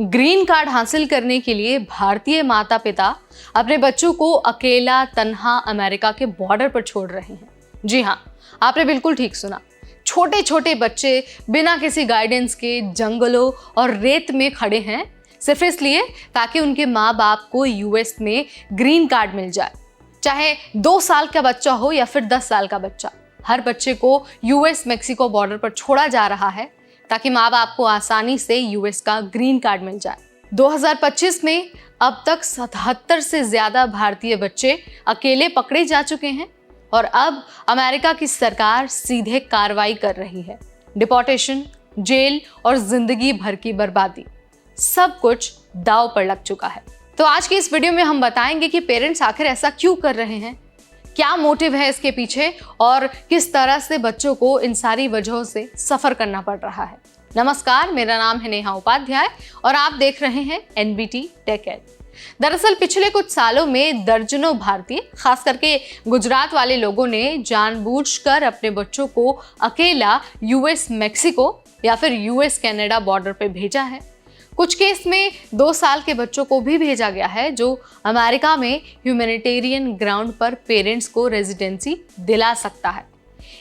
Green card हासिल करने के लिए भारतीय माता पिता अपने बच्चों को अकेला तन्हा अमेरिका के बॉर्डर पर छोड़ रहे हैं। जी हाँ, आपने बिल्कुल ठीक सुना। छोटे छोटे बच्चे बिना किसी गाइडेंस के जंगलों और रेत में खड़े हैं, सिर्फ इसलिए ताकि उनके माँ बाप को यूएस में ग्रीन कार्ड मिल जाए। चाहे 2 साल का बच्चा हो या फिर 10 साल का बच्चा, हर बच्चे को यूएस मेक्सिको बॉर्डर पर छोड़ा जा रहा है ताकि माँ बाप को आसानी से यूएस का ग्रीन कार्ड मिल जाए। 2025 में अब तक 77 से ज्यादा भारतीय बच्चे अकेले पकड़े जा चुके हैं और अब अमेरिका की सरकार सीधे कार्रवाई कर रही है। डिपोर्टेशन, जेल और जिंदगी भर की बर्बादी, सब कुछ दांव पर लग चुका है। तो आज की इस वीडियो में हम बताएंगे कि पेरेंट्स आखिर ऐसा क्यों कर रहे हैं, क्या मोटिव है इसके पीछे और किस तरह से बच्चों को इन सारी वजहों से सफर करना पड़ रहा है। नमस्कार, मेरा नाम है नेहा उपाध्याय और आप देख रहे हैं एनबीटी टेक एड। दरअसल पिछले कुछ सालों में दर्जनों भारतीय, खास करके गुजरात वाले लोगों ने जानबूझकर अपने बच्चों को अकेला यूएस मेक्सिको या फिर यूएस कनाडा बॉर्डर पे भेजा है। कुछ केस में 2 साल के बच्चों को भी भेजा गया है, जो अमेरिका में ह्यूमैनिटेरियन ग्राउंड पर पेरेंट्स को रेजिडेंसी दिला सकता है।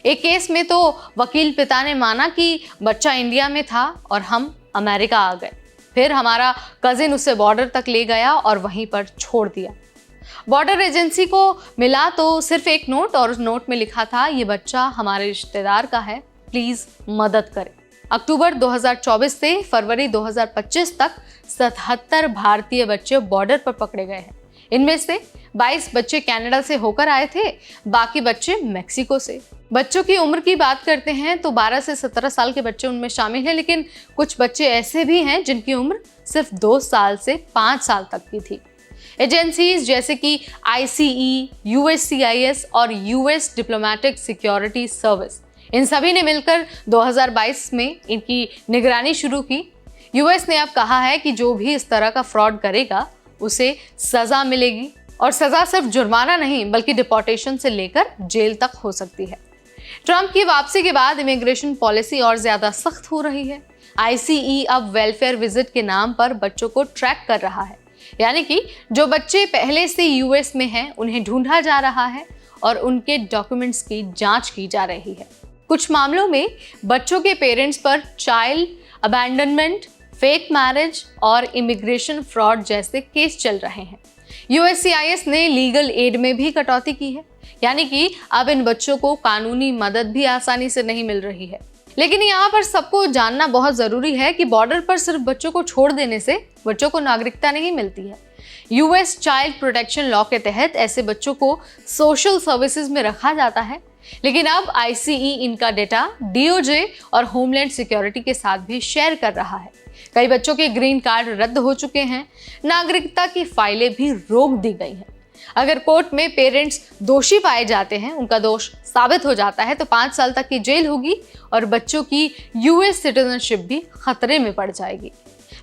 एक केस में तो वकील पिता ने माना कि बच्चा इंडिया में था और हम अमेरिका आ गए, फिर हमारा कजिन उसे बॉर्डर तक ले गया और वहीं पर छोड़ दिया। बॉर्डर एजेंसी को मिला तो सिर्फ एक नोट, और उस नोट में लिखा था, ये बच्चा हमारे रिश्तेदार का है, प्लीज मदद करें। अक्टूबर 2024 से फरवरी 2025 तक 77 भारतीय बच्चे बॉर्डर पर पकड़े गए हैं। इनमें से 22 बच्चे कनाडा से होकर आए थे, बाकी बच्चे मेक्सिको से। बच्चों की उम्र की बात करते हैं तो 12 से 17 साल के बच्चे उनमें शामिल हैं, लेकिन कुछ बच्चे ऐसे भी हैं जिनकी उम्र सिर्फ 2 साल से 5 साल तक की थी। एजेंसीज जैसे कि ICE, USCIS और यूएस डिप्लोमेटिक सिक्योरिटी सर्विस, इन सभी ने मिलकर 2022 में इनकी निगरानी शुरू की। यूएस ने अब कहा है कि जो भी इस तरह का फ्रॉड करेगा उसे सजा मिलेगी, और सजा सिर्फ जुर्माना नहीं बल्कि डिपोर्टेशन से लेकर जेल तक हो सकती है। ट्रंप की वापसी के बाद इमिग्रेशन पॉलिसी और ज्यादा सख्त हो रही है। ICE अब वेलफेयर विजिट के नाम पर बच्चों को ट्रैक कर रहा है, यानी कि जो बच्चे पहले से यूएस में हैं उन्हें ढूंढा जा रहा है और उनके डॉक्यूमेंट्स की जांच की जा रही है। कुछ मामलों में बच्चों के पेरेंट्स पर चाइल्ड अबैंडनमेंट, फेक मैरिज और इमिग्रेशन फ्रॉड जैसे केस चल रहे हैं। USCIS ने लीगल एड में भी कटौती की है, यानी कि अब इन बच्चों को कानूनी मदद भी आसानी से नहीं मिल रही है। लेकिन यहाँ पर सबको जानना बहुत ज़रूरी है कि बॉर्डर पर सिर्फ बच्चों को छोड़ देने से बच्चों को नागरिकता नहीं मिलती है। यूएस चाइल्ड प्रोटेक्शन लॉ के तहत ऐसे बच्चों को सोशल सर्विसेज में रखा जाता है, लेकिन अब ICE इनका डेटा DOJ और होमलैंड सिक्योरिटी के साथ भी शेयर कर रहा है। कई बच्चों के ग्रीन कार्ड रद्द हो चुके हैं, नागरिकता की फाइलें भी रोक दी गई हैं। अगर कोर्ट में पेरेंट्स दोषी पाए जाते हैं, उनका दोष साबित हो जाता है, तो 5 साल तक की जेल होगी और बच्चों की यूएस सिटीजनशिप भी खतरे में पड़ जाएगी।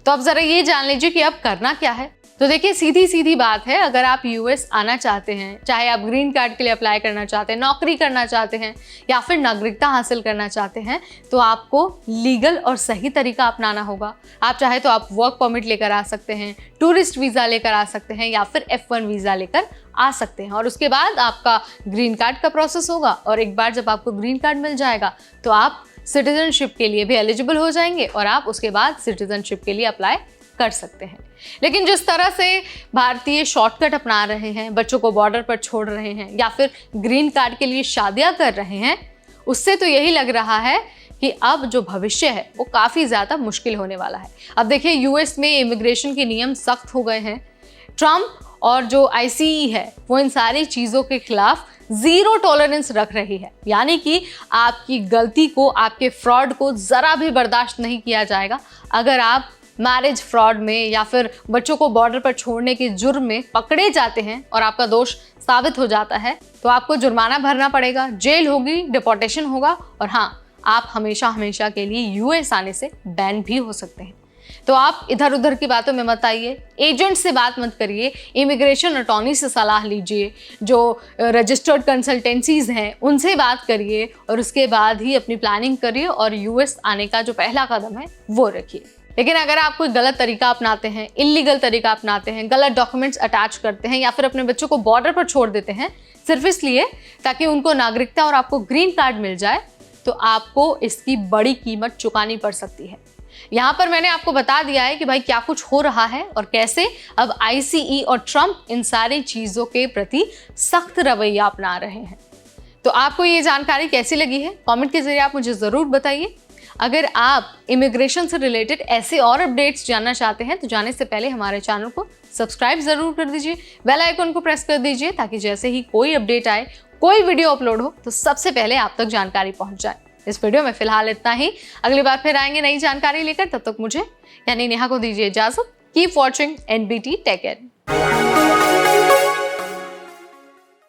तो अब जरा ये जान लीजिए कि अब करना क्या है। तो देखिए, सीधी सीधी बात है, अगर आप यूएस आना चाहते हैं, चाहे आप ग्रीन कार्ड के लिए अप्लाई करना चाहते हैं, नौकरी करना चाहते हैं या फिर नागरिकता हासिल करना चाहते हैं, तो आपको लीगल और सही तरीका अपनाना होगा। आप चाहे तो आप वर्क परमिट लेकर आ सकते हैं, टूरिस्ट वीज़ा लेकर आ सकते हैं या फिर F1 वीज़ा लेकर आ सकते हैं, और उसके बाद आपका ग्रीन कार्ड का प्रोसेस होगा। और एक बार जब आपको ग्रीन कार्ड मिल जाएगा तो आप सिटीजनशिप के लिए भी एलिजिबल हो जाएंगे और आप उसके बाद सिटीजनशिप के लिए अप्लाई कर सकते हैं। लेकिन जिस तरह से भारतीय शॉर्टकट अपना रहे हैं, बच्चों को बॉर्डर पर छोड़ रहे हैं या फिर ग्रीन कार्ड के लिए शादियां कर रहे हैं, उससे तो यही लग रहा है कि अब जो भविष्य है वो काफ़ी ज़्यादा मुश्किल होने वाला है। अब देखिए, यूएस में इमिग्रेशन के नियम सख्त हो गए हैं। ट्रंप और जो ICE है वो इन सारी चीज़ों के खिलाफ ज़ीरो टॉलरेंस रख रही है, यानी कि आपकी गलती को, आपके फ्रॉड को ज़रा भी बर्दाश्त नहीं किया जाएगा। अगर आप मैरिज फ्रॉड में या फिर बच्चों को बॉर्डर पर छोड़ने के जुर्म में पकड़े जाते हैं और आपका दोष साबित हो जाता है, तो आपको जुर्माना भरना पड़ेगा, जेल होगी, डिपोर्टेशन होगा, और हाँ, आप हमेशा हमेशा के लिए यूएस आने से बैन भी हो सकते हैं। तो आप इधर उधर की बातों में मत आइए, एजेंट से बात मत करिए, इमिग्रेशन अटॉर्नी से सलाह लीजिए, जो रजिस्टर्ड कंसल्टेंसीज हैं उनसे बात करिए और उसके बाद ही अपनी प्लानिंग करिए और यूएस आने का जो पहला कदम है वो रखिए। लेकिन अगर आप कोई गलत तरीका अपनाते हैं, इलीगल तरीका अपनाते हैं, गलत डॉक्यूमेंट्स अटैच करते हैं या फिर अपने बच्चों को बॉर्डर पर छोड़ देते हैं सिर्फ इसलिए ताकि उनको नागरिकता और आपको ग्रीन कार्ड मिल जाए, तो आपको इसकी बड़ी कीमत चुकानी पड़ सकती है। यहाँ पर मैंने आपको बता दिया है कि भाई क्या कुछ हो रहा है और कैसे अब ICE और ट्रंप इन सारी चीज़ों के प्रति सख्त रवैया अपना रहे हैं। तो आपको ये जानकारी कैसी लगी है, कमेंट के जरिए आप मुझे ज़रूर बताइए। अगर आप इमिग्रेशन से रिलेटेड ऐसे और अपडेट्स जानना चाहते हैं तो जाने से पहले हमारे चैनल को सब्सक्राइब ज़रूर कर दीजिए, बेल आइकन को प्रेस कर दीजिए ताकि जैसे ही कोई अपडेट आए, कोई वीडियो अपलोड हो तो सबसे पहले आप तक जानकारी पहुंच जाए। इस वीडियो में फिलहाल इतना ही, अगली बार फिर आएंगे नई जानकारी लेकर। तब तक मुझे यानी नेहा को दीजिए इजाजत। Keep watching NBT take care.